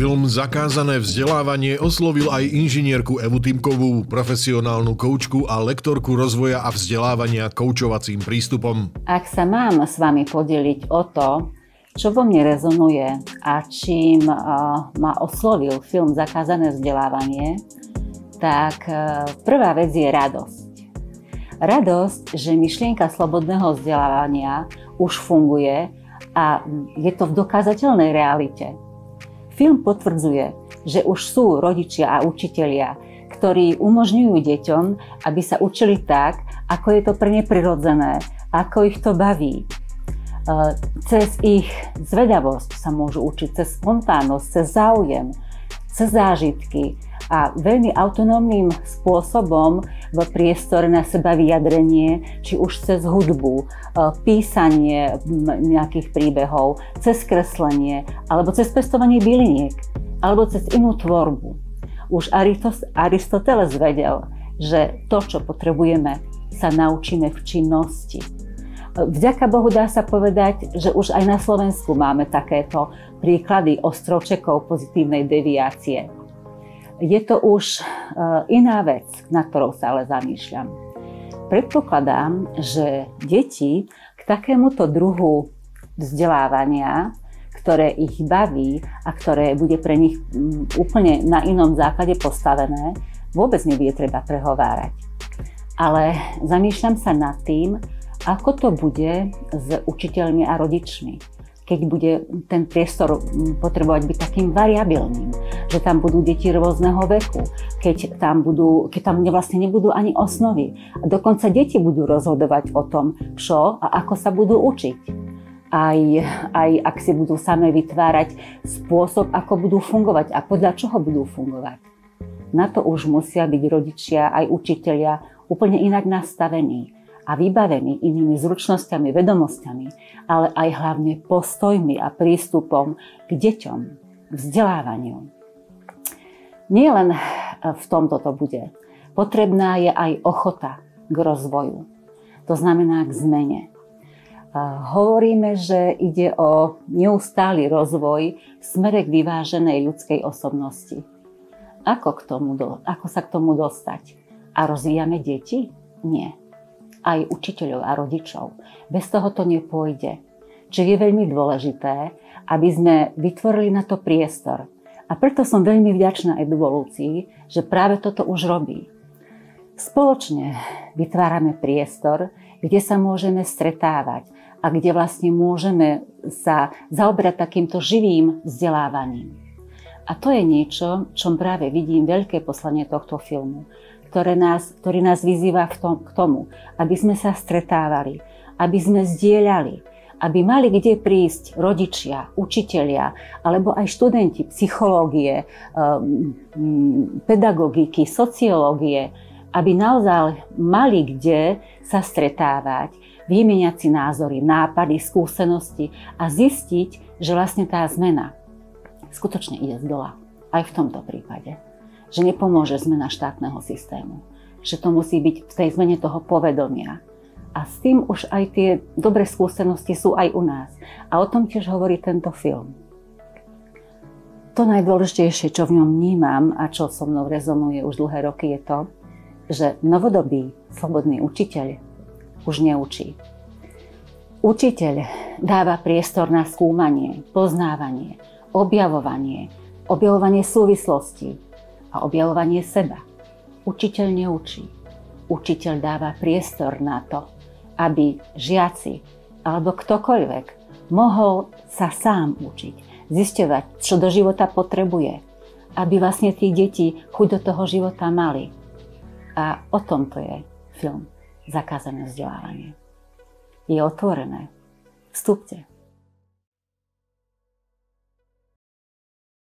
Film Zakázané vzdelávanie oslovil aj inžinierku Evu Timkovú, profesionálnu koučku a lektorku rozvoja a vzdelávania koučovacím prístupom. Ak sa mám s vami podeliť o to, čo vo mne rezonuje a čím ma oslovil film Zakázané vzdelávanie, tak prvá vec je radosť. Radosť, že myšlienka slobodného vzdelávania už funguje a je to v dokázateľnej realite. Film potvrdzuje, že už sú rodičia a učitelia, ktorí umožňujú deťom, aby sa učili tak, ako je to pre ne prirodzené, ako ich to baví. Cez ich zvedavosť sa môžu učiť, cez spontánnosť, cez záujem, cez zážitky a veľmi autonómnym spôsobom v priestore na seba vyjadrenie, či už cez hudbu, písanie nejakých príbehov, cez kreslenie, alebo cez pestovanie byliniek, alebo cez inú tvorbu. Už Aristoteles vedel, že to, čo potrebujeme, sa naučíme v činnosti. Vďaka Bohu dá sa povedať, že už aj na Slovensku máme takéto príklady ostrovčekov pozitívnej deviácie. Je to už iná vec, na ktorou sa ale zamýšľam. Predpokladám, že deti k takémuto druhu vzdelávania, ktoré ich baví a ktoré bude pre nich úplne na inom základe postavené, vôbec nebude treba prehovárať. Ale zamýšľam sa nad tým, ako to bude s učiteľmi a rodičmi, keď bude ten priestor potrebovať byť takým variabilným, že tam budú deti rôzneho veku, keď tam vlastne nebudú ani osnovy. A dokonca deti budú rozhodovať o tom, čo a ako sa budú učiť. Aj ak si budú same vytvárať spôsob, ako budú fungovať a podľa čoho budú fungovať. Na to už musia byť rodičia aj učitelia úplne inak nastavení a vybavení inými zručnosťami, vedomosťami, ale aj hlavne postojmi a prístupom k deťom, k vzdelávaniu. Nie len v tomto to bude. Potrebná je aj ochota k rozvoju. To znamená k zmene. Hovoríme, že ide o neustály rozvoj v smere k vyváženej ľudskej osobnosti. Ako sa k tomu dostať? A rozvíjame deti? Nie. Aj učiteľov a rodičov. Bez toho to nepôjde. Čiže je veľmi dôležité, aby sme vytvorili na to priestor. A preto som veľmi vďačná evolúcii, že práve toto už robí. Spoločne vytvárame priestor, kde sa môžeme stretávať a kde vlastne môžeme sa zaoberať takýmto živým vzdelávaním. A to je niečo, čo práve vidím veľké poslanie tohto filmu, ktorý nás vyzýva k tomu, aby sme sa stretávali, aby sme zdieľali, aby mali kde prísť rodičia, učitelia, alebo aj študenti psychológie, pedagogiky, sociológie, aby naozaj mali kde sa stretávať, vymieňať si názory, nápady, skúsenosti a zistiť, že vlastne tá zmena skutočne ide zdola. Aj v tomto prípade. Že nepomôže zmena štátneho systému. Že to musí byť v tej zmene toho povedomia. A s tým už aj tie dobré skúsenosti sú aj u nás. A o tom tiež hovorí tento film. To najdôležitejšie, čo v ňom vnímam a čo so mnou rezonuje už dlhé roky, je to, že novodobý slobodný učiteľ už neučí. Učiteľ dáva priestor na skúmanie, poznávanie, objavovanie súvislostí a objavovanie seba. Učiteľ neučí. Učiteľ dáva priestor na to, aby žiaci alebo ktokoľvek mohol sa sám učiť, zisťovať, čo do života potrebuje, aby vlastne tí deti chuť do toho života mali. A o tomto je film Zakázané vzdelávanie. Je otvorené. Vstúpte.